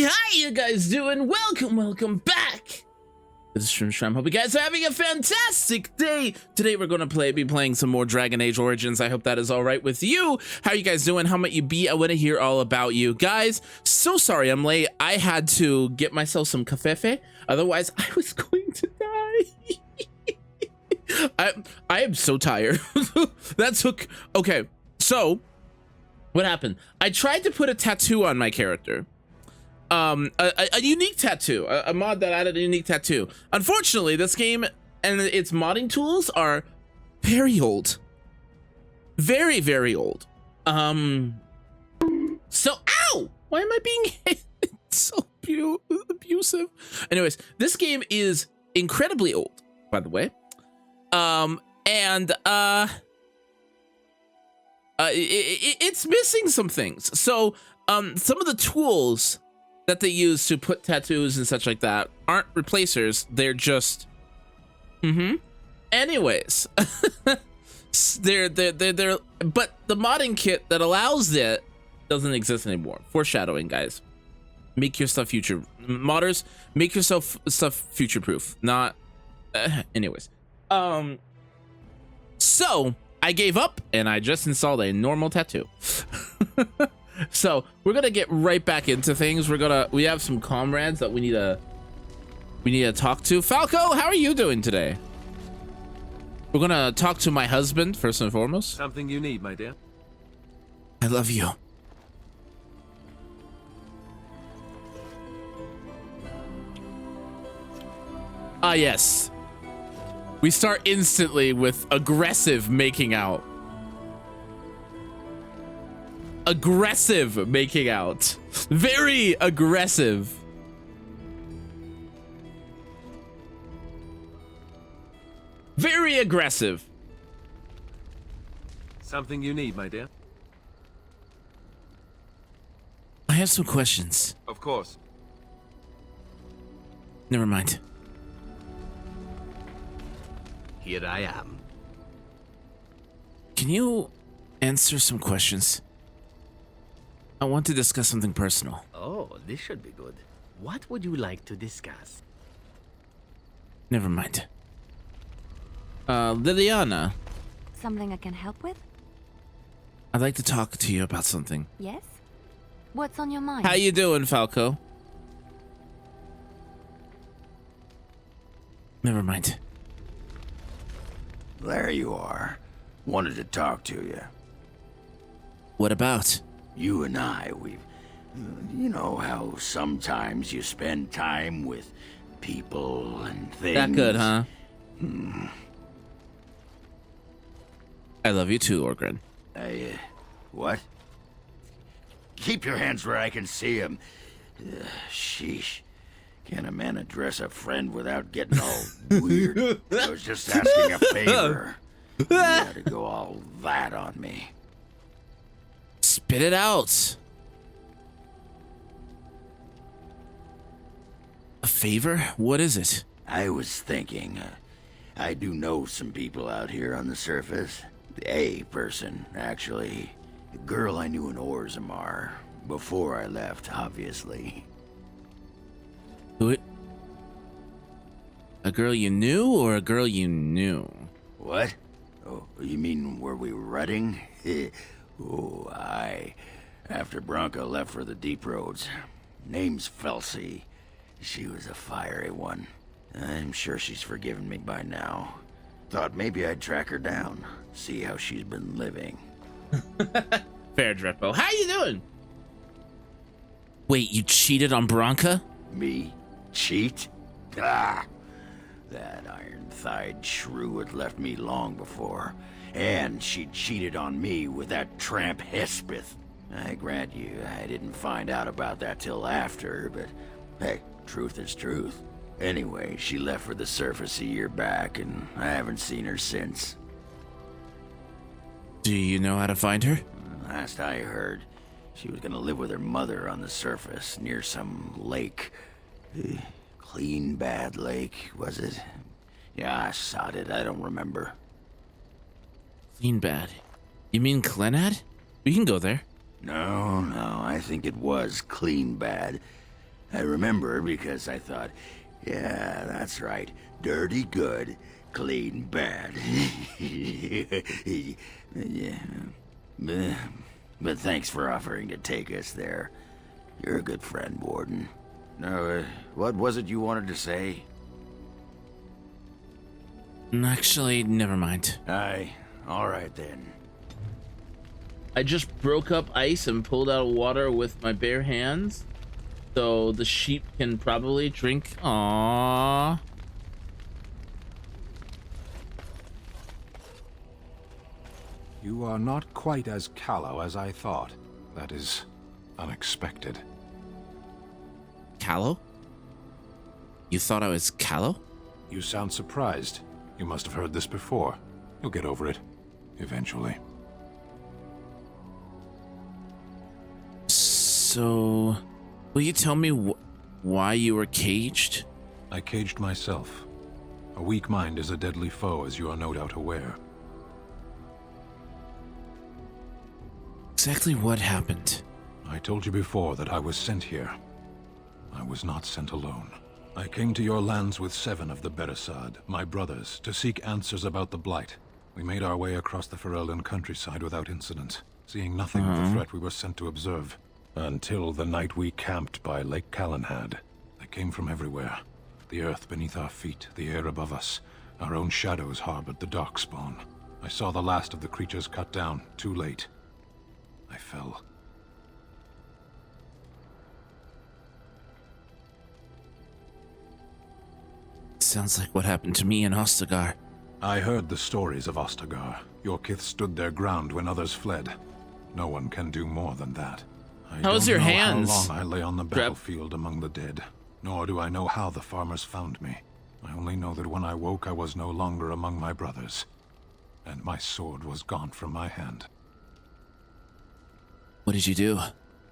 How you guys doing? Welcome back. This is Shrimp. Hope you guys are having a fantastic day. Today we're gonna be playing some more Dragon Age Origins. I hope that is all right with you. How you guys doing? How might you be? I want to hear all about you guys. So sorry I'm late. I had to get myself some cafefe. Otherwise, I was going to die. I am so tired. That took. Okay, so what happened? I tried to put a tattoo on my character. A unique tattoo, a mod that added a unique tattoo. Unfortunately, this game and its modding tools are very old. Very old. So, ow! Why am I being hit? It's so abusive. Anyways, this game is incredibly old, by the way. It's missing some things. So, some of the tools that they use to put tattoos and such like that aren't replacers. They're just, anyways, they're, but the modding kit that allows it doesn't exist anymore. Foreshadowing, guys. Make your stuff modders, make yourself stuff future-proof. Not, anyways. So I gave up and I just installed a normal tattoo. So we're gonna get right back into things. We have some comrades that we need to talk to. Falco, how are you doing today? We're gonna talk to my husband first and foremost. Something you need, my dear. I love you. Ah, yes. We start instantly with aggressive making out. Aggressive making out. Very aggressive. Very aggressive. Something you need, my dear. I have some questions. Of course. Never mind. Here I am. Can you answer some questions? I want to discuss something personal. Oh, this should be good. What would you like to discuss? Never mind. Liliana. Something I can help with? I'd like to talk to you about something. Yes? What's on your mind? How you doing, Falco? Never mind. There you are. Wanted to talk to you. What about? You and I, you know how sometimes you spend time with people and things. That good, huh? I love you too, Orgren. What? Keep your hands where I can see them. Sheesh. Can a man address a friend without getting all weird? I was just asking a favor. You gotta go all that on me. Spit it out. A favor? What is it? I was thinking, I do know some people out here on the surface. A person, actually. A girl I knew in Orzammar. Before I left, obviously. Who it? A girl you knew or a girl you knew? What? Oh, you mean were we rutting? Oh, aye. After Bronca left for the deep roads. Name's Felsi. She was a fiery one. I'm sure she's forgiven me by now. Thought maybe I'd track her down. See how she's been living. Fair, Dreadbow. How you doing? Wait, you cheated on Bronca? Me? Cheat? Ah! That iron-thighed shrew had left me long before. And she cheated on me with that tramp Hespeth. I grant you, I didn't find out about that till after, but hey, truth is truth. Anyway, she left for the surface a year back, and I haven't seen her since. Do you know how to find her? Last I heard, she was gonna live with her mother on the surface, near some lake. Clean Bad Lake, was it? Yeah, I sod it, I don't remember. Clean Bad? You mean Clenad? We can go there. No, I think it was Clean Bad. I remember because I thought, yeah, that's right. Dirty good, clean bad. Yeah. But thanks for offering to take us there. You're a good friend, Warden. No, what was it you wanted to say? Actually, never mind. Aye, all right then. I just broke up ice and pulled out water with my bare hands, so the sheep can probably drink. Aww. You are not quite as callow as I thought. That is unexpected. Callow? You thought I was callow? You sound surprised. You must have heard this before. You'll get over it. Eventually. So, will you tell me why you were caged? I caged myself. A weak mind is a deadly foe, as you are no doubt aware. Exactly what happened? I told you before that I was sent here. I was not sent alone. I came to your lands with 7 of the Beresad, my brothers, to seek answers about the Blight. We made our way across the Ferelden countryside without incident, seeing nothing of the threat we were sent to observe. Until the night we camped by Lake Callanhad. They came from everywhere. The earth beneath our feet, the air above us. Our own shadows harbored the Darkspawn. I saw the last of the creatures cut down, too late. I fell. Sounds like what happened to me in Ostagar. I heard the stories of Ostagar. Your kith stood their ground when others fled. No one can do more than that. How's your hands? How long I lay on the battlefield among the dead, nor do I know how the farmers found me. I only know that when I woke I was no longer among my brothers, and my sword was gone from my hand. What did you do?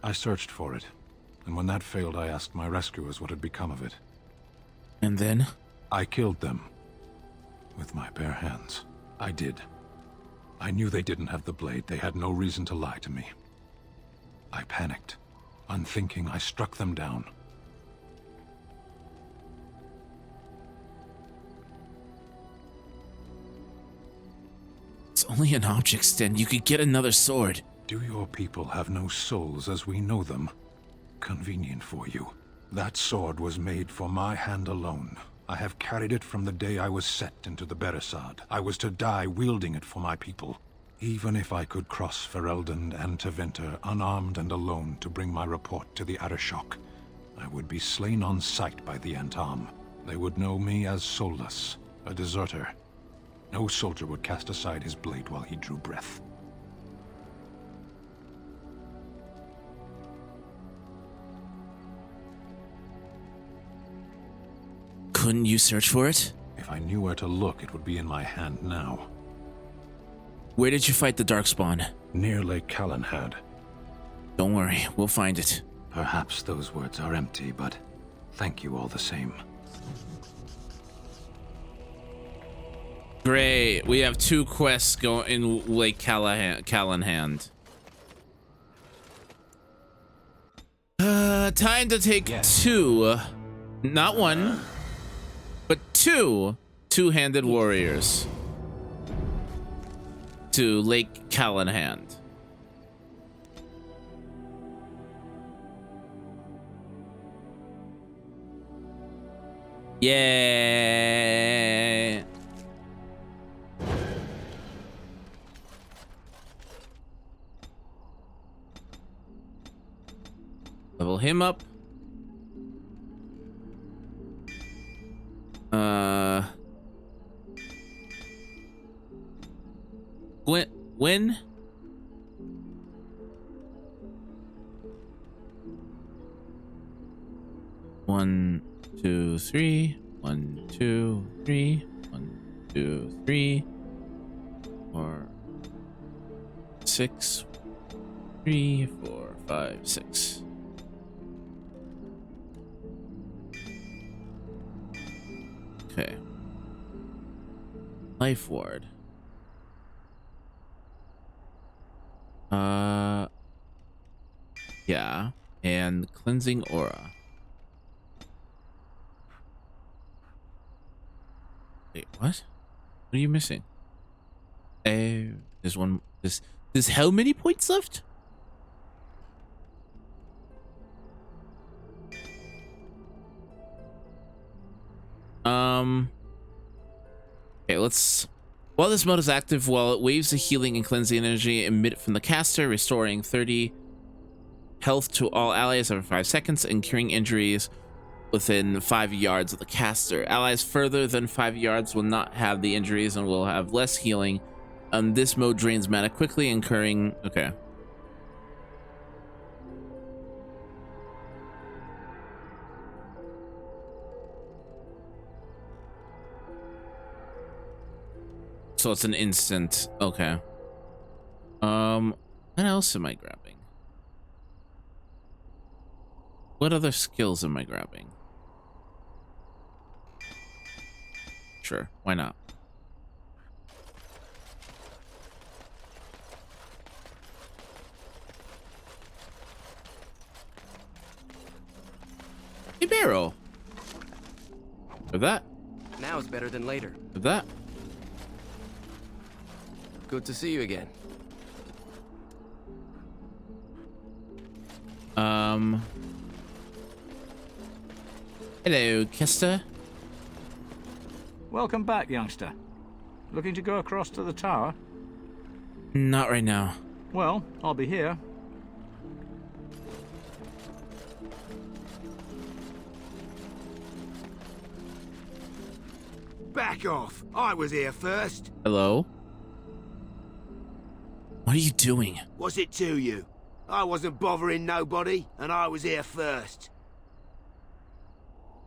I searched for it, and when that failed I asked my rescuers what had become of it. And then? I killed them. With my bare hands. I did. I knew they didn't have the blade. They had no reason to lie to me. I panicked. Unthinking, I struck them down. It's only an object stand. You could get another sword. Do your people have no souls as we know them? Convenient for you. That sword was made for my hand alone. I have carried it from the day I was set into the Beresad. I was to die wielding it for my people. Even if I could cross Ferelden and Tevinter unarmed and alone to bring my report to the Arishok, I would be slain on sight by the Antam. They would know me as soulless, a deserter. No soldier would cast aside his blade while he drew breath. Couldn't you search for it? If I knew where to look, it would be in my hand now. Where did you fight the Darkspawn? Near Lake Callanhad. Don't worry, we'll find it. Perhaps those words are empty, but thank you all the same. Great, we have 2 quests going in Lake Callanhad. Time to take 2, not 1, but 2 two-handed warriors to Lake Callanhad. Yeah. Level him up. Win. One, two, three. 1, 2, 3. 1, 2, 3. 4, 6. 3, 4, 5, 6. Okay. Life ward. Yeah, and cleansing aura. What? What are you missing? There's one. There's how many points left? Okay, let's. While this mode is active, while it waves the healing and cleansing energy emitted from the caster, restoring 30 health to all allies every 5 seconds and curing injuries within 5 yards of the caster. Allies further than 5 yards will not have the injuries and will have less healing. This mode drains mana quickly, incurring. Okay. So it's an instant. Okay. What else am I grabbing? What other skills am I grabbing? Sure, why not? Hey, barrel. With that. Now is better than later. With that. Good to see you again. Hello, Kester. Welcome back, youngster. Looking to go across to the tower? Not right now. Well, I'll be here. Back off! I was here first. Hello? What are you doing? What's it to you? I wasn't bothering nobody, and I was here first.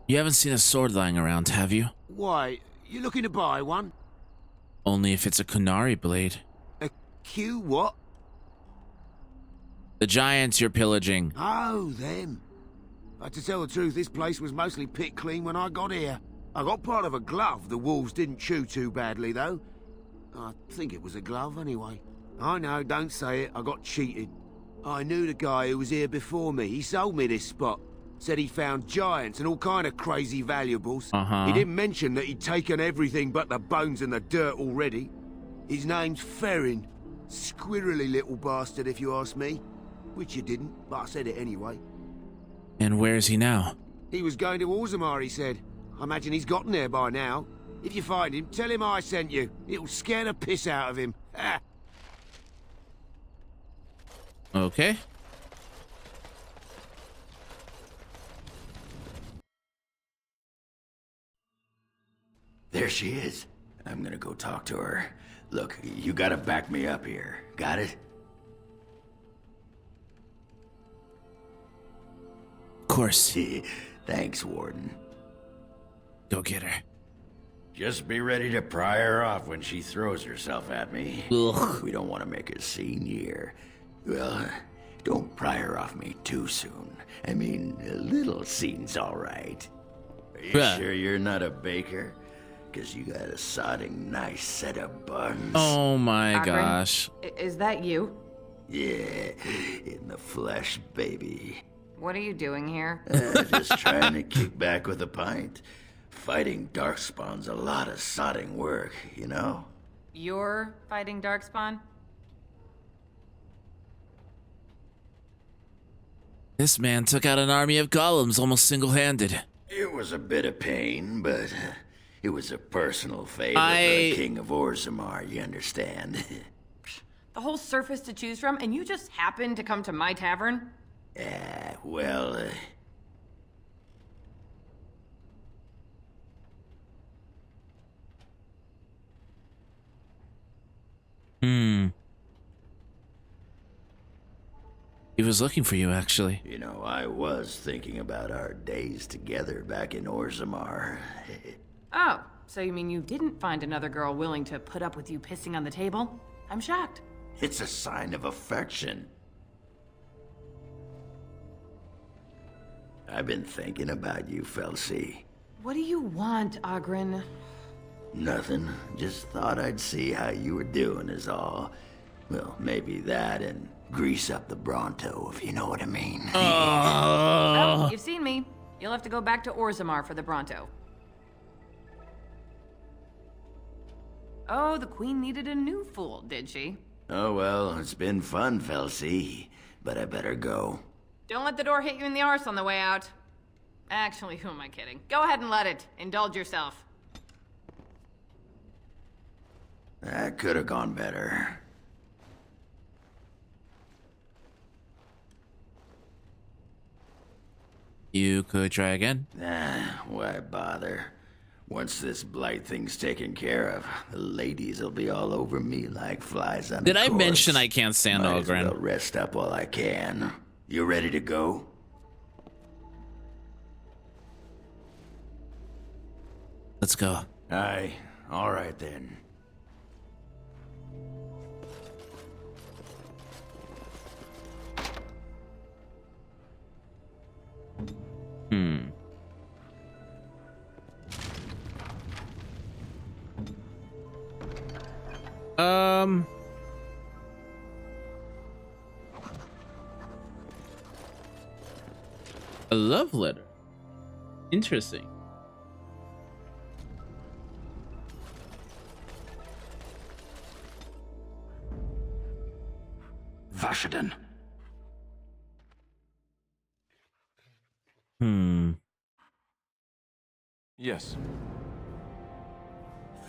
You haven't seen a sword lying around, have you? Why, you looking to buy one? Only if it's a Kunari blade. A Q what? The giants you're pillaging. Oh, them. To tell the truth, this place was mostly picked clean when I got here. I got part of a glove the wolves didn't chew too badly, though. I think it was a glove, anyway. I know, don't say it, I got cheated. I knew the guy who was here before me. He sold me this spot. Said he found giants and all kind of crazy valuables. He didn't mention that he'd taken everything but the bones and the dirt already. His name's Ferrin. Squirrely little bastard, if you ask me. Which you didn't, but I said it anyway. And where is he now? He was going to Orzammar, he said. I imagine he's gotten there by now. If you find him, tell him I sent you. It'll scare the piss out of him. Ha! Okay. There she is. I'm gonna go talk to her. Look, you gotta back me up here. Got it? Of course. Thanks, Warden. Go get her. Just be ready to pry her off when she throws herself at me. Ugh. We don't want to make a scene here. Well, don't pry her off me too soon. I mean, a little scene's all right. Are you Bruh. sure you're not a baker? Because you got a sodding nice set of buns. Oh my Akron? gosh. Is that you? Yeah, in the flesh, baby. What are you doing here? Just trying to kick back with a pint. Fighting Darkspawn's a lot of sodding work, you know? You're fighting Darkspawn? This man took out an army of golems almost single-handed. It was a bit of pain, but it was a personal favor for I- the King of Orzammar, you understand? The whole surface to choose from, and you just happened to come to my tavern? Well, He was looking for you, actually. you know, I was thinking about our days together back in Orzammar. Oh, so you mean you didn't find another girl willing to put up with you pissing on the table? I'm shocked. It's a sign of affection. I've been thinking about you, Felsi. What do you want, Ogren? Nothing. Just thought I'd see how you were doing is all. Well, maybe that and grease up the Bronto, if you know what I mean. Oh, you've seen me. You'll have to go back to Orzammar for the Bronto. Oh, the queen needed a new fool, did she? Oh well, it's been fun, Felsie, but I better go. Don't let the door hit you in the arse on the way out. Actually, who am I kidding? Go ahead and let it. Indulge yourself. That could have gone better. You could try again. Why bother? Once this blight thing's taken care of, the ladies will be all over me like flies on a Did I corpse. mention I can't stand Might as well Ogren? rest up while I can. You ready to go? Let's go. Aye, all right then. A love letter. Interesting. Vashaden. Yes.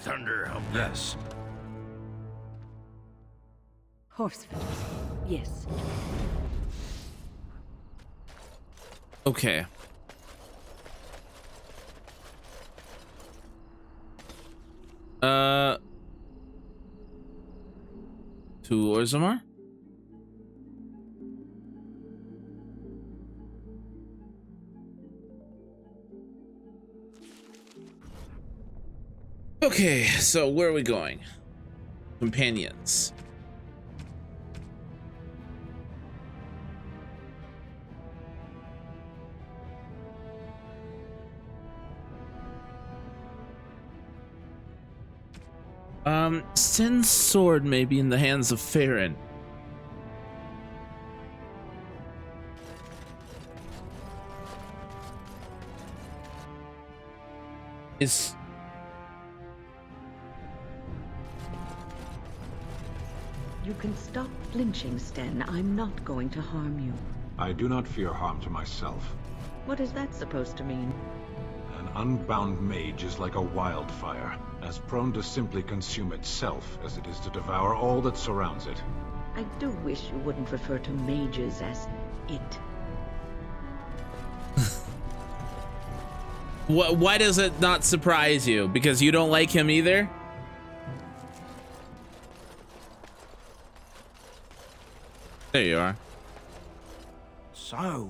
Thunderhump. Yes. Horseful. Yes. Okay. To Orzammar? Okay, so where are we going? Companions. Sin's sword may be in the hands of Farron. Is You can stop flinching, Sten. I'm not going to harm you. I do not fear harm to myself. What is that supposed to mean? An unbound mage is like a wildfire, as prone to simply consume itself as it is to devour all that surrounds it. I do wish you wouldn't refer to mages as it. why does it not surprise you? Because you don't like him either? There you are. So,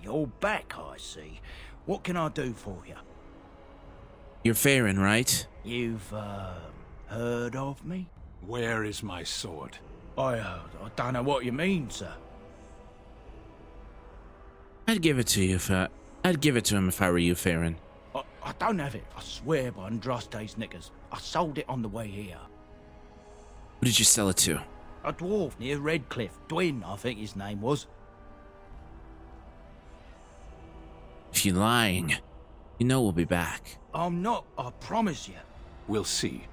you're back, I see. What can I do for you? You're Farron, right? You've, heard of me? Where is my sword? I don't know what you mean, sir. I'd give it to you if I'd give it to him if I were you, Farron. I don't have it, I swear by Andraste's knickers. I sold it on the way here. Who did you sell it to? A dwarf near Redcliffe. Dwyn, I think his name was. If you're lying, you know we'll be back. I'm not, I promise you. We'll see.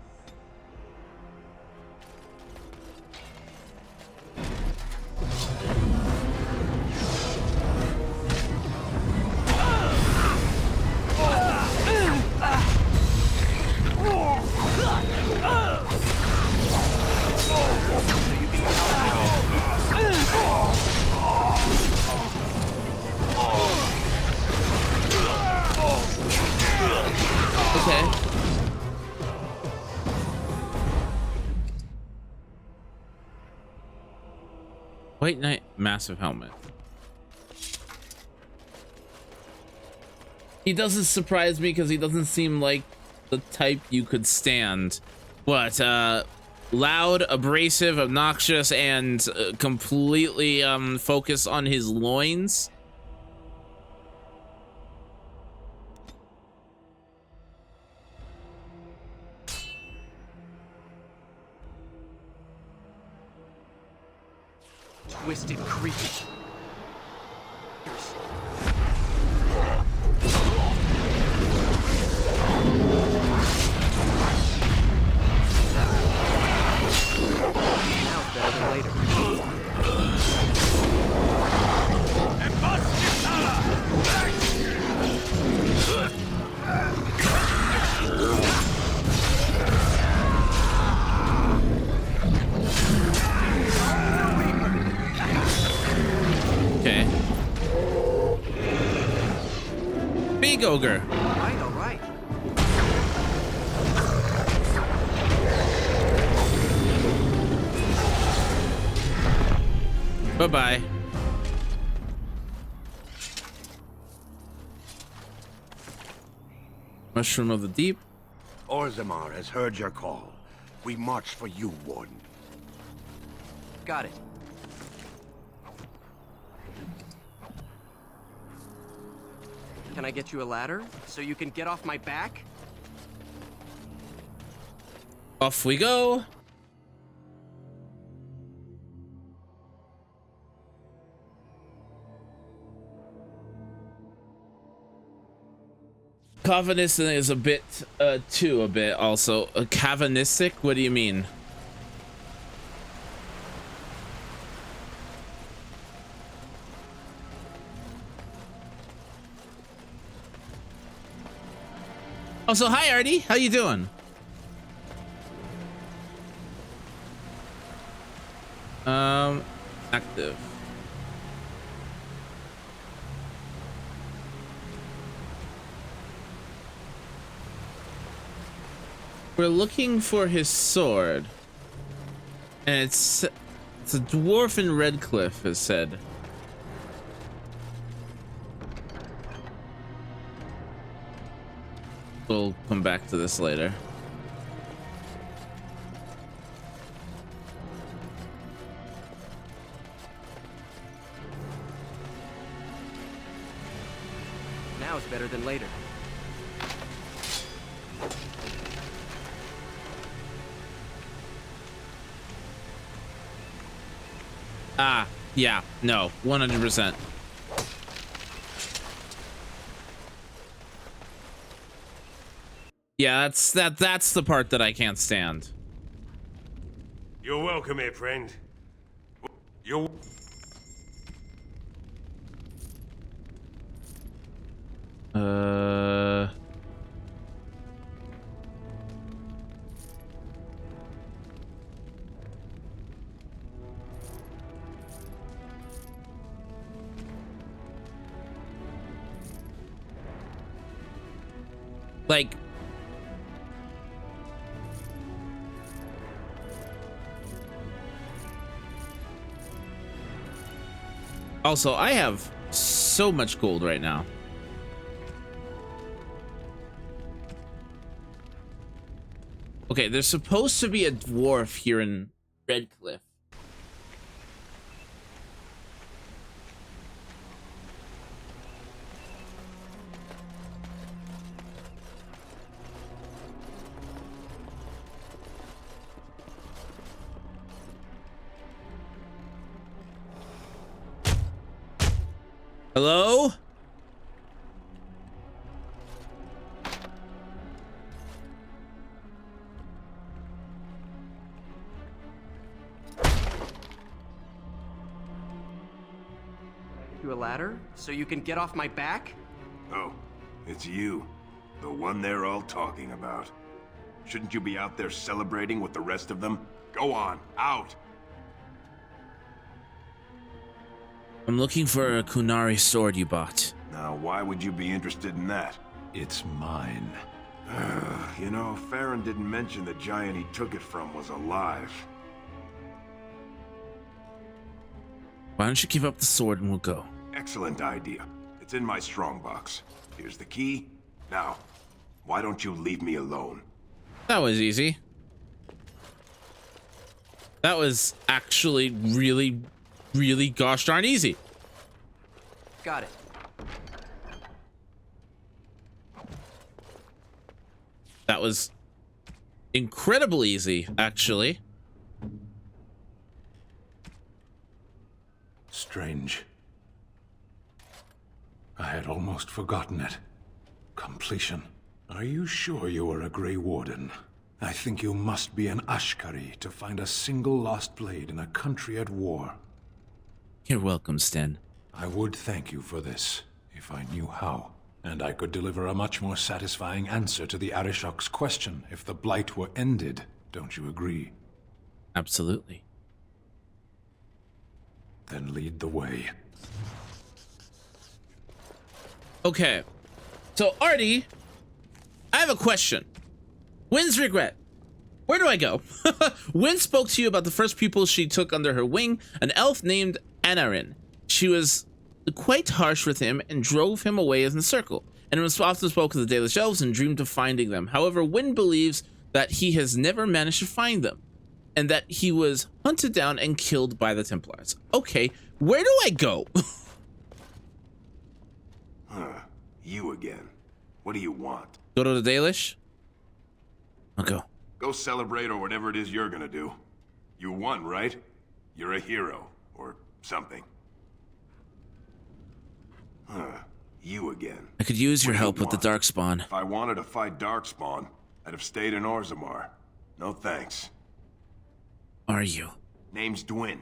Okay. White Knight, massive helmet. He doesn't surprise me because he doesn't seem like the type you could stand. What, loud, abrasive, obnoxious, and completely focused on his loins? Twisted creature. ogre. All right. Bye-bye. Mushroom of the Deep. Orzammar has heard your call. We march for you, Warden. Got it. Can I get you a ladder so you can get off my back? Off we go. Calvinistic is a bit, a bit also. Calvinistic? What do you mean? Also, hi Artie, how you doing? Active. We're looking for his sword, and it's a dwarf in Redcliffe, it said. We'll come back to this later. Now is better than later. Ah, yeah, no, 100%. Yeah, that's the part that I can't stand. You're welcome here, friend. You're... Like, also, I have so much gold right now. Okay, there's supposed to be a dwarf here in Redcliffe. Hello? You a ladder so you can get off my back? Oh, it's you. The one they're all talking about. Shouldn't you be out there celebrating with the rest of them? Go on, out! I'm looking for a Kunari sword you bought. Now, why would you be interested in that? It's mine. You know, Farron didn't mention the giant he took it from was alive. Why don't you give up the sword and we'll go? Excellent idea. It's in my strongbox. Here's the key. Now, why don't you leave me alone? That was easy. That was actually really gosh darn easy. Got it. That was incredibly easy, actually. Strange. I had almost forgotten it. Completion. Are you sure you are a Grey Warden? I think you must be an Ashkari to find a single lost blade in a country at war. You're welcome, Sten. I would thank you for this, if I knew how. And I could deliver a much more satisfying answer to the Arishok's question if the Blight were ended. Don't you agree? Absolutely. Then lead the way. Okay. So Artie, I have a question. Wynn's regret. Where do I go? Wynn spoke to you about the first pupil she took under her wing, an elf named Anarin. She was quite harsh with him and drove him away in the circle, and was often spoke of the Dalish elves and dreamed of finding them. However, Wynn believes that he has never managed to find them, and that he was hunted down and killed by the Templars. Okay, where do I go? You again. What do you want? Go to the Dalish? I'll go. Go celebrate or whatever it is you're gonna do. You won, right? You're a hero. Or something. You again. I could use your help with the Darkspawn. If I wanted to fight Darkspawn, I'd have stayed in Orzammar. No thanks. Are you? Name's Dwin,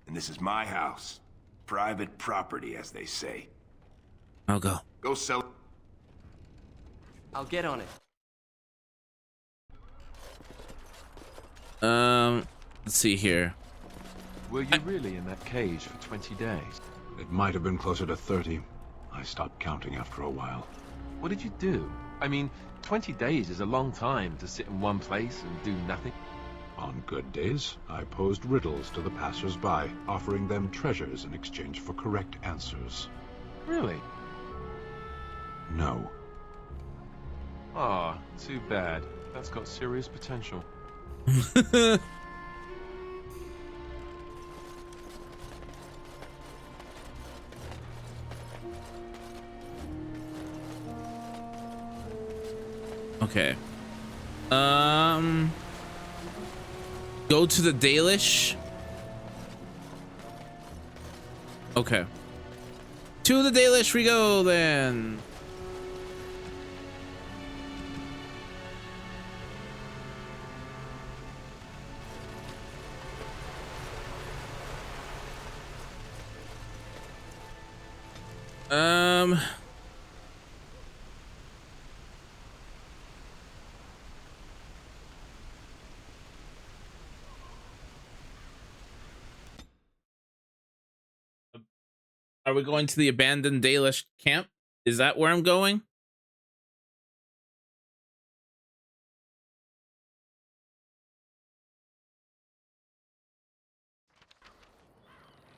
and this is my house. Private property, as they say. I'll go. Go sell. I'll get on it. Let's see here. Were you really in that cage for 20 days? It might have been closer to 30. I stopped counting after a while. What did you do? I mean, 20 days is a long time to sit in one place and do nothing. On good days, I posed riddles to the passers-by, offering them treasures in exchange for correct answers. Really? No. Ah, too bad. That's got serious potential. Okay. Go to the Dalish. Okay. To the Dalish we go then. Are we going to the abandoned Dalish camp? Is that where I'm going?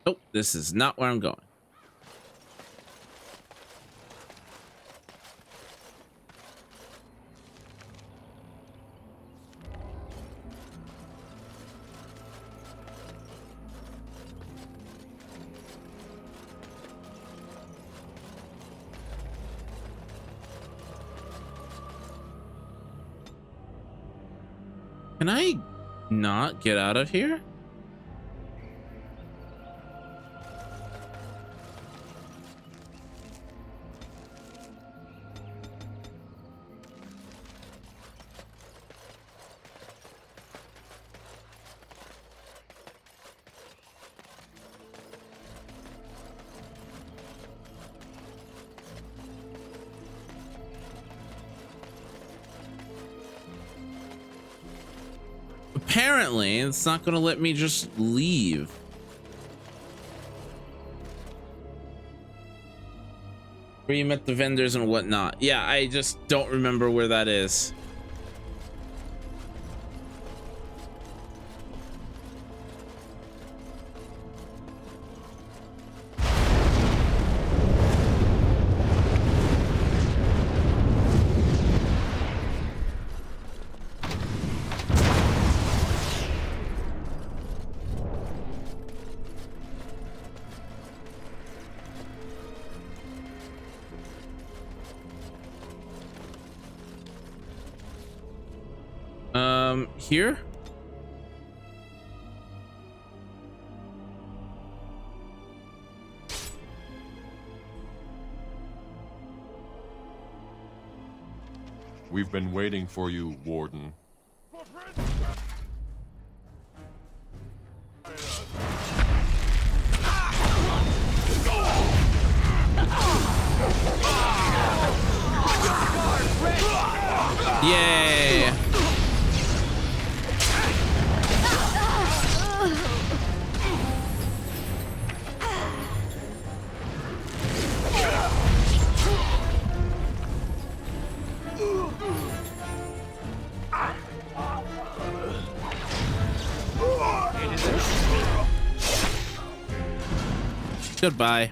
Nope, this is not where I'm going. Can I not get out of here? Apparently, it's not going to let me just leave. Where you met the vendors and whatnot. Yeah, I just don't remember where that is. Here? We've been waiting for you, Warden. Yay! Goodbye.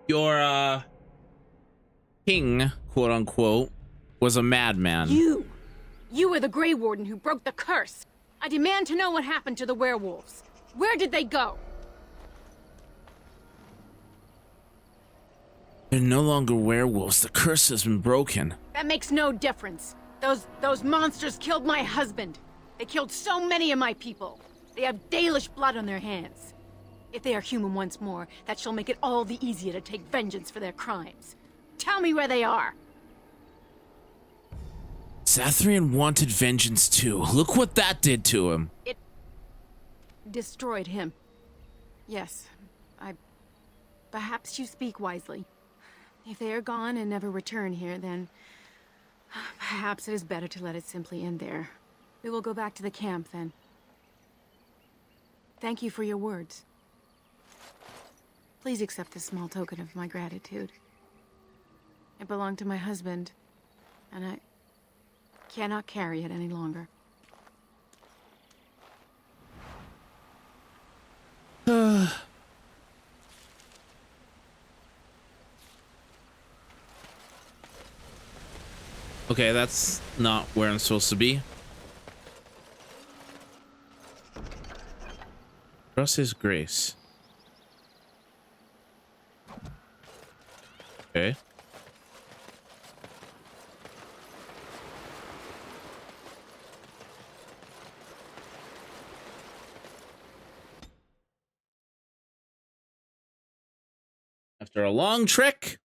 Your king, quote unquote, was a madman. You were the Grey Warden who broke the curse. I demand to know what happened to the werewolves. Where did they go? They're no longer werewolves. The curse has been broken. That makes no difference. Those monsters killed my husband. They killed so many of my people. They have Dalish blood on their hands. If they are human once more, that shall make it all the easier to take vengeance for their crimes. Tell me where they are. Zathrian wanted vengeance too. Look what that did to him. It destroyed him. Yes, perhaps you speak wisely. If they are gone and never return here, then perhaps it is better to let it simply end there. We will go back to the camp then. Thank you for your words. Please accept this small token of my gratitude. It belonged to my husband, and I cannot carry it any longer. Okay, that's not where I'm supposed to be. Trust his grace. Okay. After a long trek.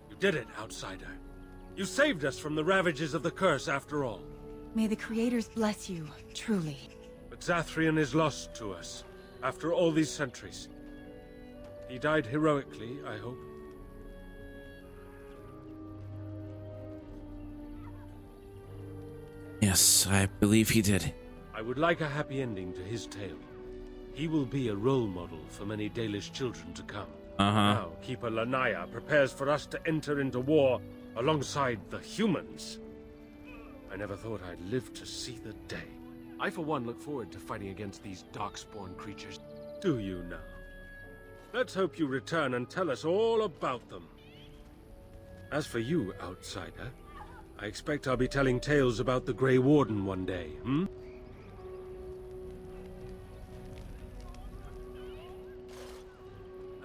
You did it, outsider. You saved us from the ravages of the curse after all. May the creators bless you, truly. But Zathrian is lost to us, after all these centuries. He died heroically, I hope. Yes, I believe he did. I would like a happy ending to his tale. He will be a role model for many Dalish children to come. Now, Keeper Lanaya prepares for us to enter into war alongside the humans. I never thought I'd live to see the day. I, for one, look forward to fighting against these darkspawn creatures. Do you now? Let's hope you return and tell us all about them. As for you, outsider, I expect I'll be telling tales about the Grey Warden one day, hmm?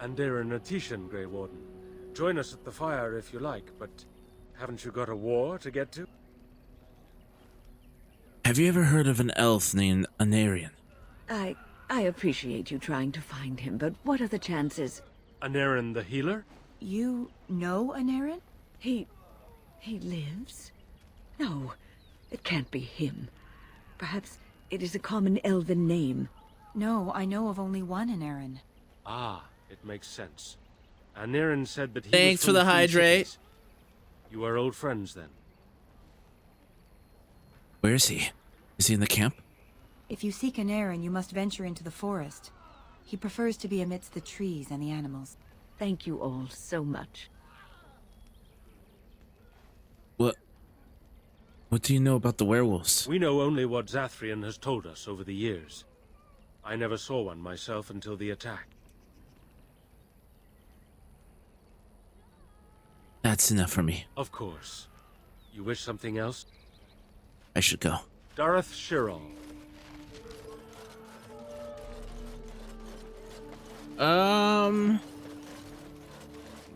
Andera Natishan, Grey Warden. Join us at the fire if you like, but haven't you got a war to get to? Have you ever heard of an elf named Anarian? I appreciate you trying to find him, but what are the chances? Anarin the healer? You know Anarin? He lives? No, it can't be him. Perhaps it is a common elven name. No, I know of only one Anarin. Ah, it makes sense. Anarin said that he Thanks was for from the Three hydrate. Cities. You are old friends then? Where is he? Is he in the camp? If you seek Anarin, you must venture into the forest. He prefers to be amidst the trees and the animals. Thank you all so much. What do you know about the werewolves? We know only what Zathrian has told us over the years. I never saw one myself until the attack. That's enough for me. Of course. You wish something else? I should go. Dareth Shirol. I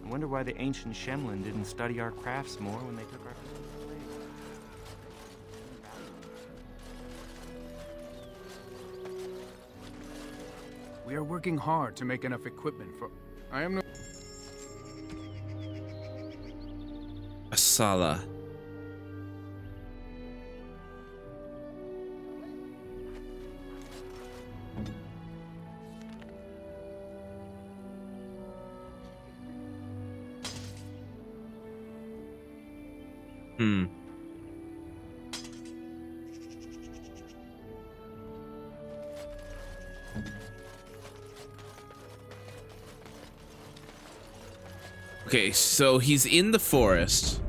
wonder why the ancient Shemlin didn't study our crafts more when they took our... We are working hard to make enough equipment for... I am no... Asala. Okay, so he's in the forest.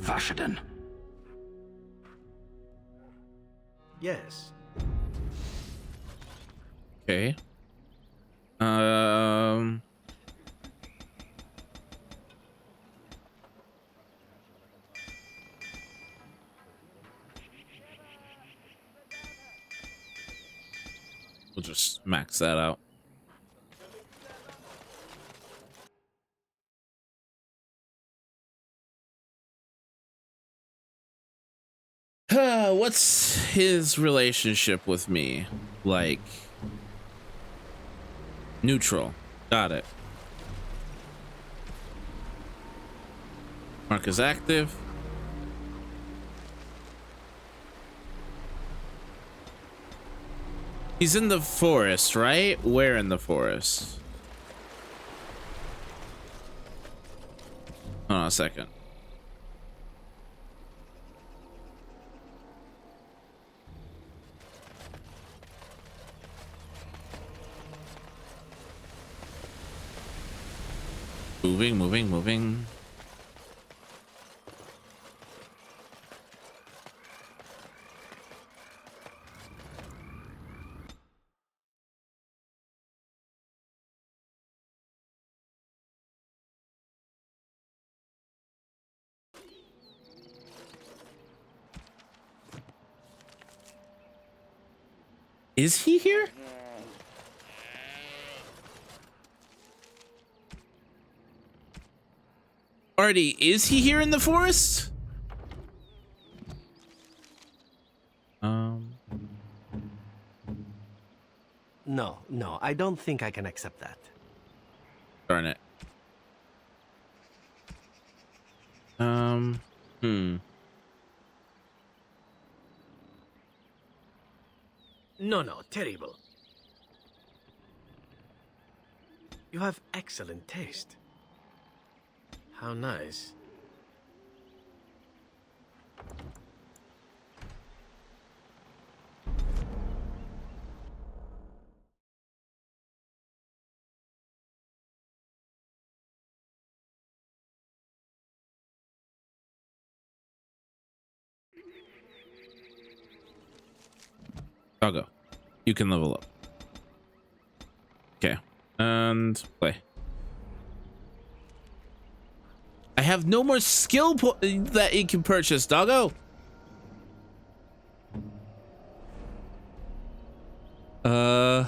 Vashaden. Yes. Okay. We'll just max that out. What's his relationship with me? Like, neutral. Got it. Mark is active. He's in the forest, right? Where in the forest? Hold on a second. Moving. Is he here? Artie, is he here in the forest? No, I don't think I can accept that. Darn it. No, terrible. You have excellent taste. How nice. Doggo, you can level up. Okay, and play. I have no more skill that you can purchase, Doggo. How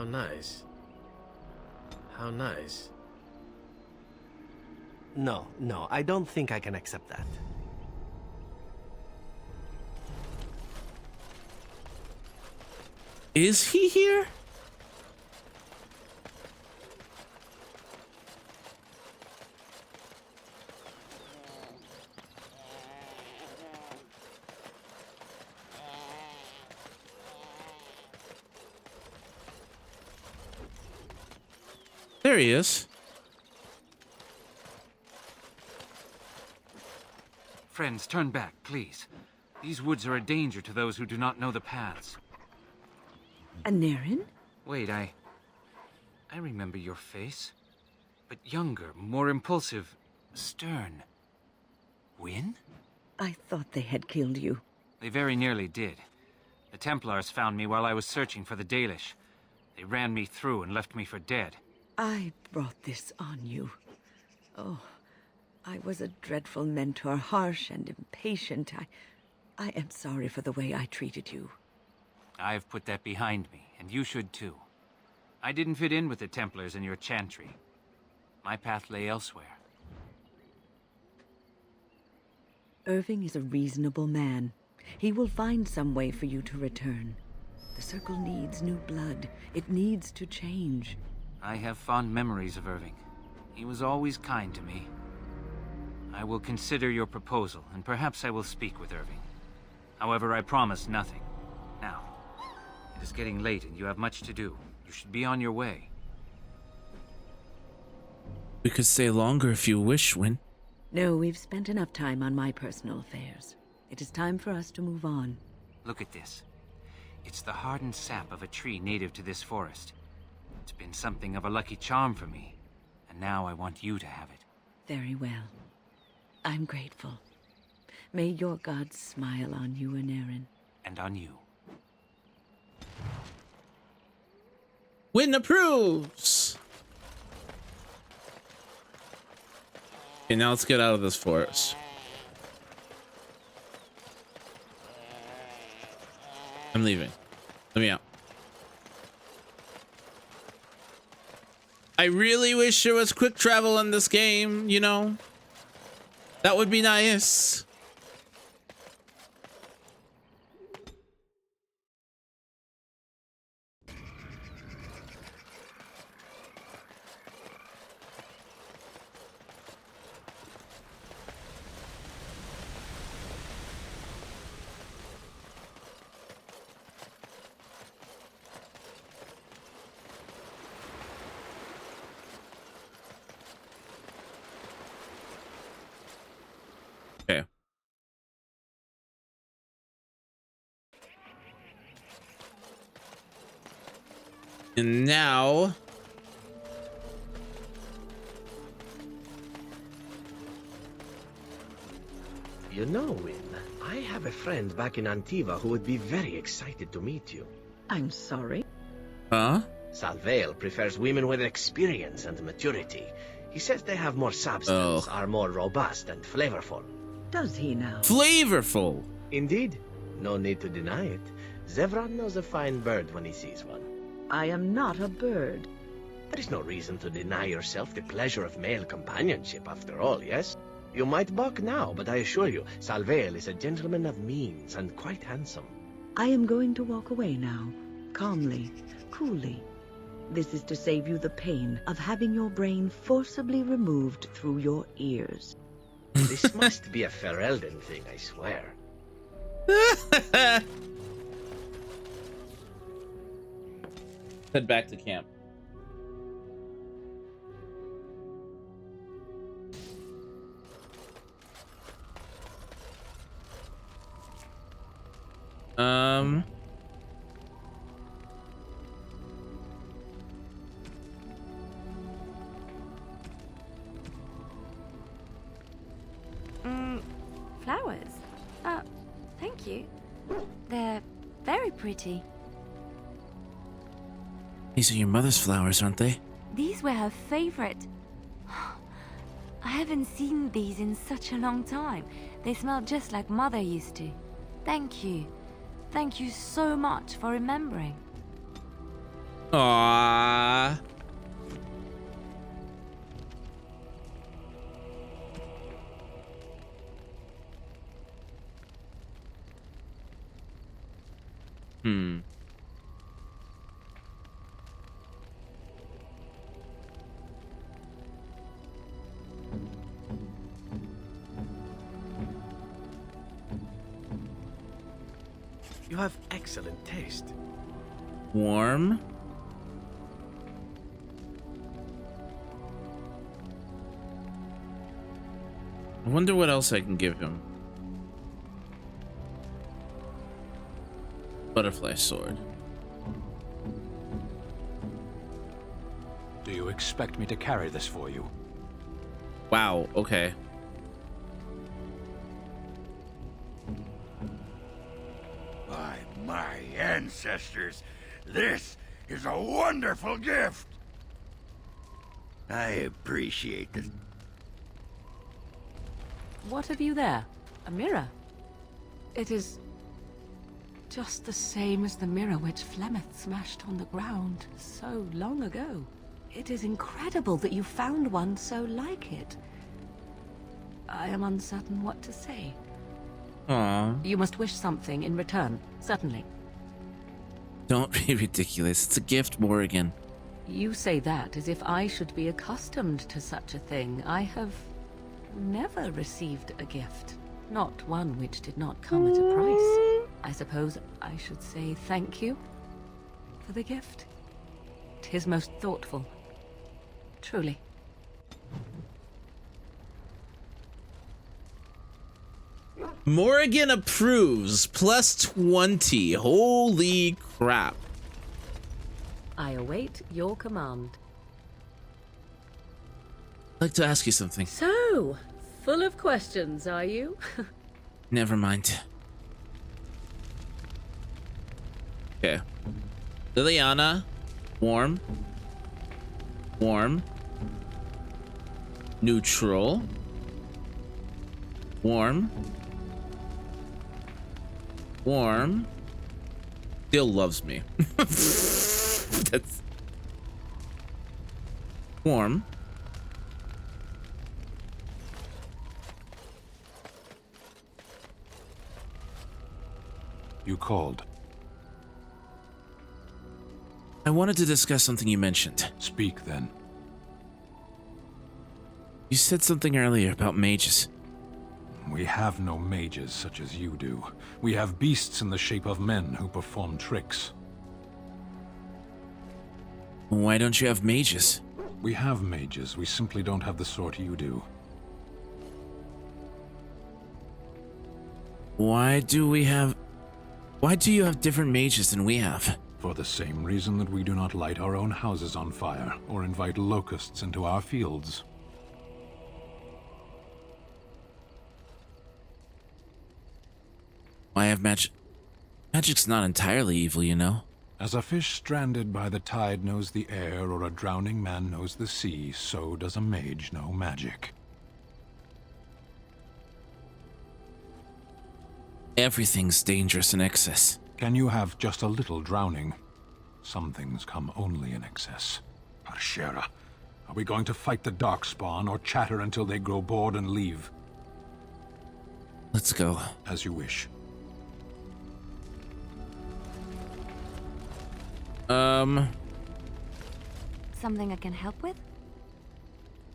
nice. How nice. No, I don't think I can accept that. Is he here? There he is. Friends, turn back, please. These woods are a danger to those who do not know the paths. Anarin? Wait, I remember your face. But younger, more impulsive, stern. Wynn? I thought they had killed you. They very nearly did. The Templars found me while I was searching for the Dalish. They ran me through and left me for dead. I brought this on you. Oh, I was a dreadful mentor, harsh and impatient. I am sorry for the way I treated you. I've put that behind me, and you should too. I didn't fit in with the Templars in your chantry. My path lay elsewhere. Irving is a reasonable man. He will find some way for you to return. The Circle needs new blood. It needs to change. I have fond memories of Irving. He was always kind to me. I will consider your proposal, and perhaps I will speak with Irving. However, I promise nothing. Now, it is getting late and you have much to do. You should be on your way. We could stay longer if you wish, Win. No, we've spent enough time on my personal affairs. It is time for us to move on. Look at this. It's the hardened sap of a tree native to this forest. It's been something of a lucky charm for me, and now I want you to have it. Very well. I'm grateful. May your gods smile on you and Aaron. And on you. Win approves! Okay, now let's get out of this forest. I'm leaving. Let me out. I really wish there was quick travel in this game, you know? That would be nice. Okay. And now You know, Win, I have a friend back in Antiva who would be very excited to meet you. I'm sorry. Huh? Salvail prefers women with experience and maturity. He says they have more substance, are more robust and flavorful. Does he now? Flavorful! Indeed. No need to deny it. Zevran knows a fine bird when he sees one. I am not a bird. There is no reason to deny yourself the pleasure of male companionship, after all, yes? You might balk now, but I assure you, Salvail is a gentleman of means and quite handsome. I am going to walk away now, calmly, coolly. This is to save you the pain of having your brain forcibly removed through your ears. This must be a Ferelden thing, I swear. Head back to camp. Flowers? Thank you. They're very pretty. These are your mother's flowers, aren't they? These were her favorite. I haven't seen these in such a long time. They smell just like Mother used to. Thank you. Thank you so much for remembering. Aww. You have excellent taste. Warm. I wonder what else I can give him. Butterfly sword. Do you expect me to carry this for you? Wow, okay. By my ancestors, this is a wonderful gift. I appreciate this. What have you there? A mirror? It is just the same as the mirror which Flemeth smashed on the ground so long ago. It is incredible that you found one so like it. I am uncertain what to say. Aww. You must wish something in return, certainly. Don't be ridiculous. It's a gift, Morrigan. You say that as if I should be accustomed to such a thing. I have never received a gift. Not one which did not come at a price. I suppose I should say thank you for the gift. 'Tis most thoughtful. Truly. Morrigan approves. Plus 20. Holy crap. I await your command. I'd like to ask you something. So, full of questions, are you? Never mind. Okay. Liliana. Warm. Warm. Neutral. Warm. Warm. Still loves me. That's warm. You called. I wanted to discuss something you mentioned. Speak then. You said something earlier about mages. We have no mages such as you do. We have beasts in the shape of men who perform tricks. Why don't you have mages? We have mages, we simply don't have the sort you do. Why do you have different mages than we have? For the same reason that we do not light our own houses on fire, or invite locusts into our fields. Why have magic? Magic's not entirely evil, you know. As a fish stranded by the tide knows the air, or a drowning man knows the sea, so does a mage know magic. Everything's dangerous in excess. Can you have just a little drowning? Some things come only in excess. Parshera, are we going to fight the Darkspawn, or chatter until they grow bored and leave? Let's go. As you wish. Something I can help with?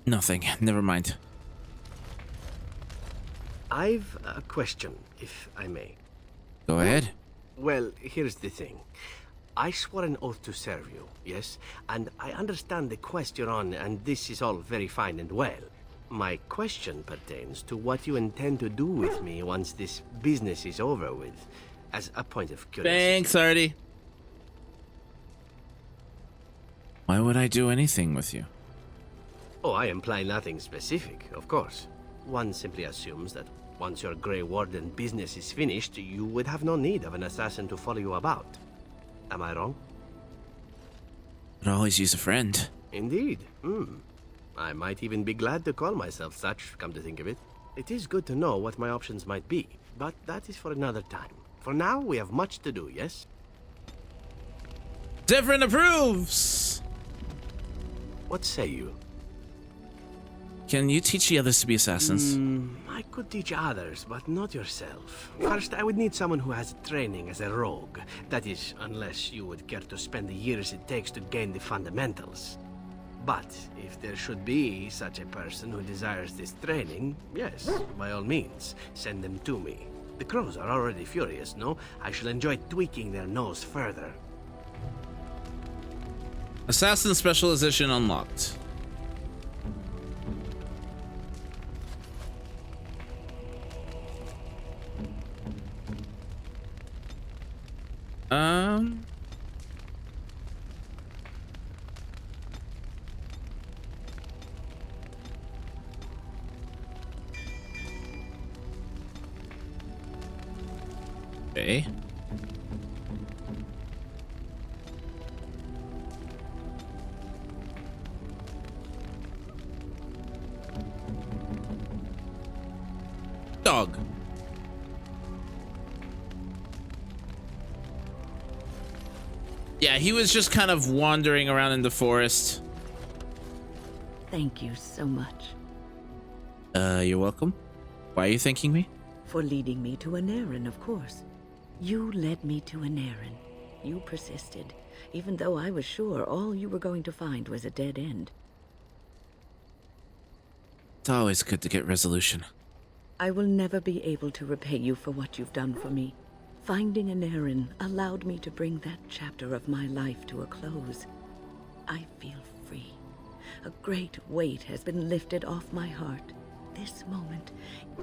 Nothing. Never mind. I've a question, if I may. Go ahead. Well, here's the thing. I swore an oath to serve you, yes? And I understand the quest you're on, and this is all very fine and well. My question pertains to what you intend to do with me once this business is over with, as a point of curiosity. Thanks, Artie. Why would I do anything with you? Oh, I imply nothing specific, of course. One simply assumes that once your Grey Warden business is finished, you would have no need of an assassin to follow you about. Am I wrong? I'd always use a friend. Indeed. I might even be glad to call myself such, come to think of it. It is good to know what my options might be, but that is for another time. For now, we have much to do, yes? Different approves! What say you? Can you teach the others to be assassins? I could teach others, but not yourself. First, I would need someone who has training as a rogue. That is, unless you would care to spend the years it takes to gain the fundamentals. But if there should be such a person who desires this training, yes, by all means, send them to me. The crows are already furious, no? I shall enjoy tweaking their nose further. Assassin specialization unlocked. Okay. Dog. Yeah, he was just kind of wandering around in the forest. Thank you so much. You're welcome. Why are you thanking me? For leading me to an errand, of course. You led me to an errand. You persisted, even though I was sure all you were going to find was a dead end. It's always good to get resolution. I will never be able to repay you for what you've done for me. Finding an errand allowed me to bring that chapter of my life to a close. I feel free. A great weight has been lifted off my heart. This moment,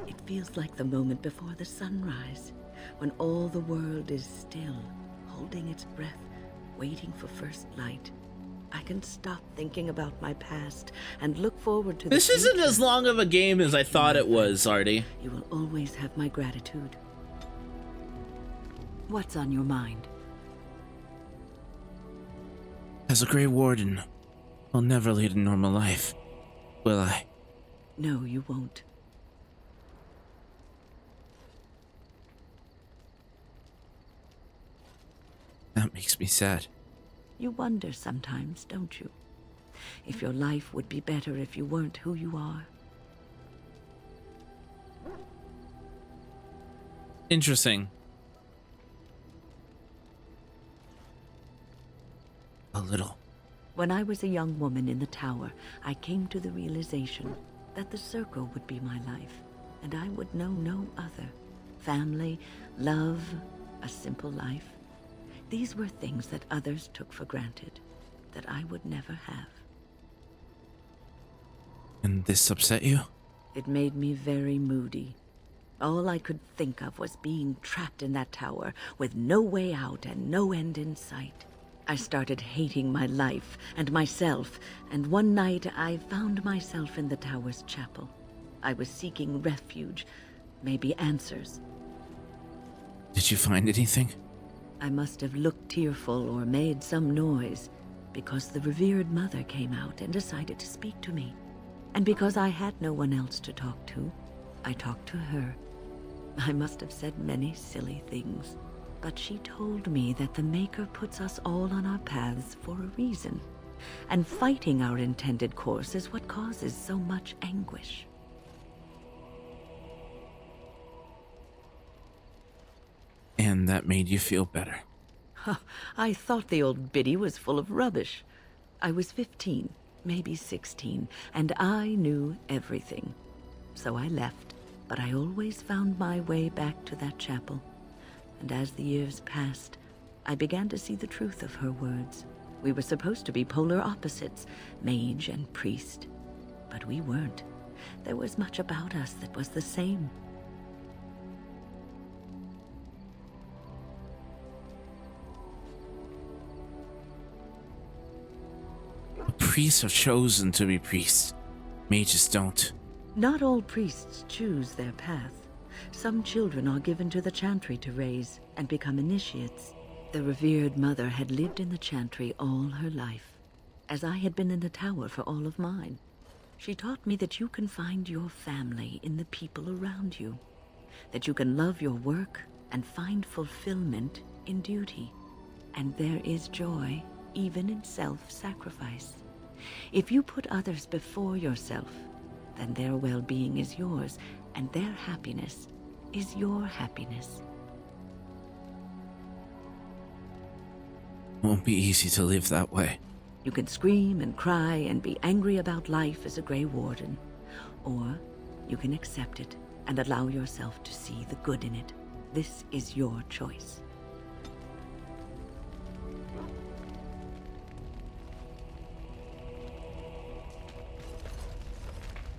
it feels like the moment before the sunrise, when all the world is still, holding its breath, waiting for first light. I can stop thinking about my past and look forward to the This isn't future. as long of a game as I thought it was, Artie. You will always have my gratitude. What's on your mind? As a Grey Warden, I'll never lead a normal life, will I? No, you won't. That makes me sad. You wonder sometimes, don't you? If your life would be better if you weren't who you are. Interesting. A little. When I was a young woman in the tower, I came to the realization that the circle would be my life, and I would know no other. Family, love, a simple life. These were things that others took for granted, that I would never have. And this upset you? It made me very moody. All I could think of was being trapped in that tower with no way out and no end in sight. I started hating my life and myself, and one night I found myself in the tower's chapel. I was seeking refuge, maybe answers. Did you find anything? I must have looked tearful or made some noise, because the revered mother came out and decided to speak to me. And because I had no one else to talk to, I talked to her. I must have said many silly things, but she told me that the Maker puts us all on our paths for a reason, and fighting our intended course is what causes so much anguish. And that made you feel better. I thought the old biddy was full of rubbish. I was 15, maybe 16, and I knew everything. So I left, but I always found my way back to that chapel. And as the years passed, I began to see the truth of her words. We were supposed to be polar opposites, mage and priest. But we weren't. There was much about us that was the same. Priests are chosen to be priests. Mages don't. Not all priests choose their path. Some children are given to the chantry to raise and become initiates. The revered mother had lived in the chantry all her life, as I had been in the tower for all of mine. She taught me that you can find your family in the people around you, that you can love your work and find fulfillment in duty. And there is joy even in self-sacrifice. If you put others before yourself, then their well-being is yours, and their happiness is your happiness. It won't be easy to live that way. You can scream and cry and be angry about life as a Grey Warden, or you can accept it and allow yourself to see the good in it. This is your choice.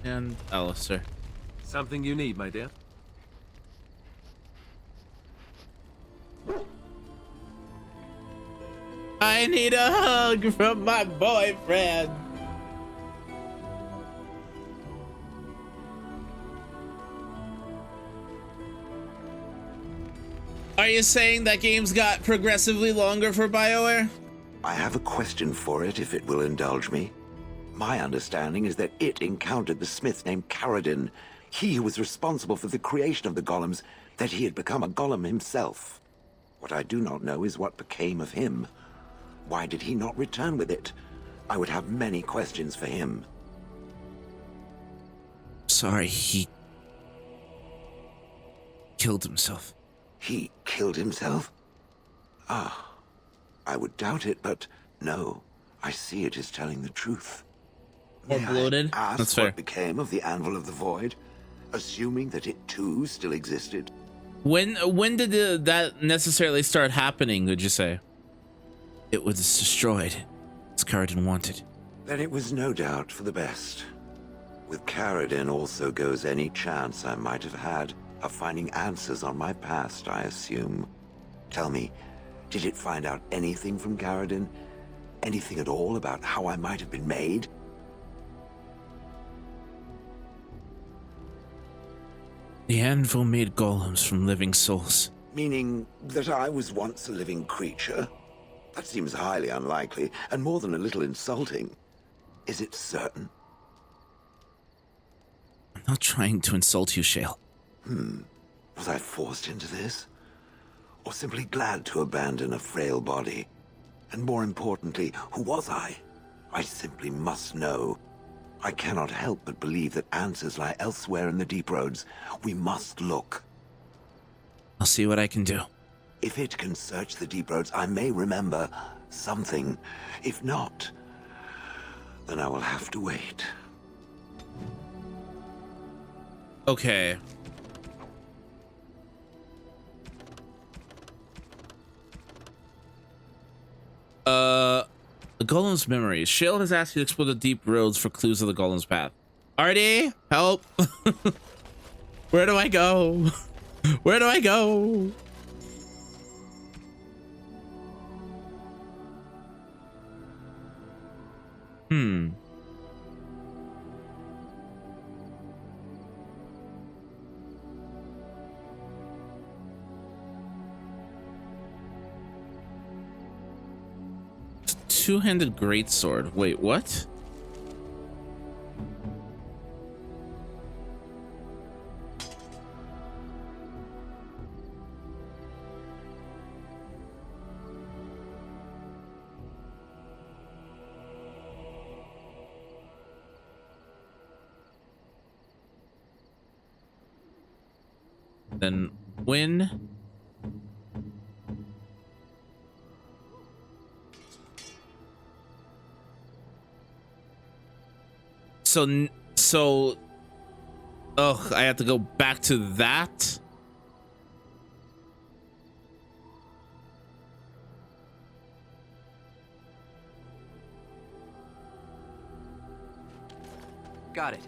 And Alistair. Something you need, my dear? I need a hug from my boyfriend. Are you saying that games got progressively longer for BioWare? I have a question for it, if it will indulge me. My understanding is that it encountered the smith named Caradin, he who was responsible for the creation of the golems, that he had become a golem himself. What I do not know is what became of him. Why did he not return with it? I would have many questions for him. Sorry, he killed himself. He killed himself? Ah, I would doubt it, but no, I see it is telling the truth. Or bloated? Ask That's fair. what became of the Anvil of the Void, assuming that it too still existed. When did that necessarily start happening, would you say? It was destroyed, as Caradin wanted. Then it was no doubt for the best. With Caradin also goes any chance I might have had of finding answers on my past, I assume. Tell me, did it find out anything from Caradin? Anything at all about how I might have been made? The anvil made golems from living souls. Meaning that I was once a living creature? That seems highly unlikely, and more than a little insulting. Is it certain? I'm not trying to insult you, Shale. Was I forced into this? Or simply glad to abandon a frail body? And more importantly, who was I? I simply must know. I cannot help but believe that answers lie elsewhere in the deep roads. We must look. I'll see what I can do. If it can search the deep roads, I may remember something. If not, then I will have to wait. Okay. The golem's memories. Shale has asked you to explore the deep roads for clues of the golem's path. Artie, help! Where do I go? Where do I go? Two-handed greatsword. Wait, what? Then when? So, ugh, I have to go back to that. Got it.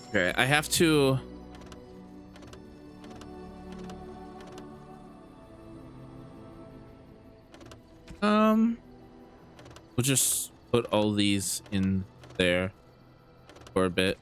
Okay, I have to. We'll just put all these in there for a bit.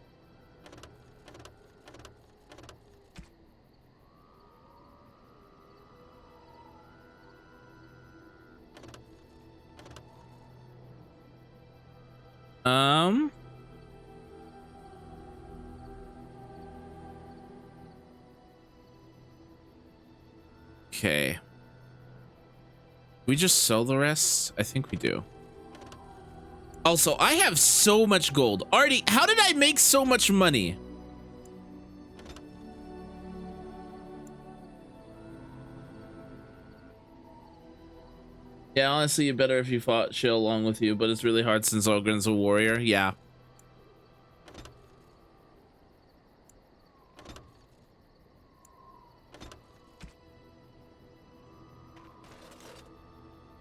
Okay. We just sell the rest? I think we do. Also, I have so much gold. Artie, how did I make so much money? Yeah, honestly, you better if you fought Shale along with you, but it's really hard since Ogren's a warrior. Yeah.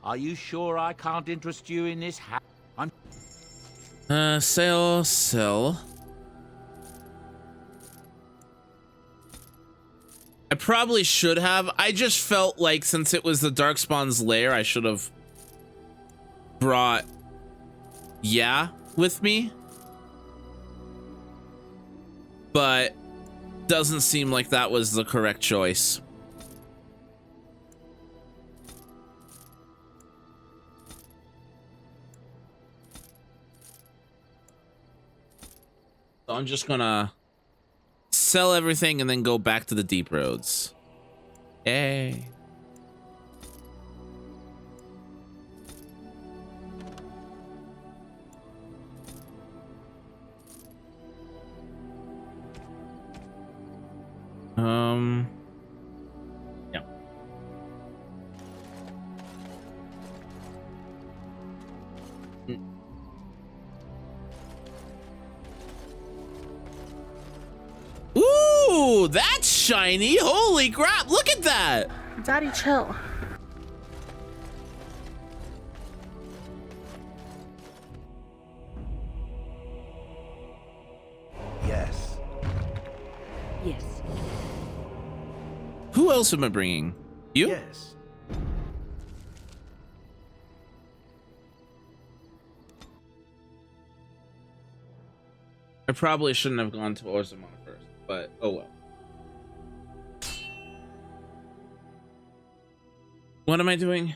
Are you sure I can't interest you in this I'm... Sell. I probably should have. I just felt like since it was the Darkspawn's lair, I should have brought with me. But doesn't seem like that was the correct choice. So I'm just gonna sell everything and then go back to the deep roads. Yay. Yeah. Ooh, that's shiny. Holy crap. Look at that. Daddy, chill. else am I bringing? You? Yes. I probably shouldn't have gone to Orzammar first, but oh well. What am I doing?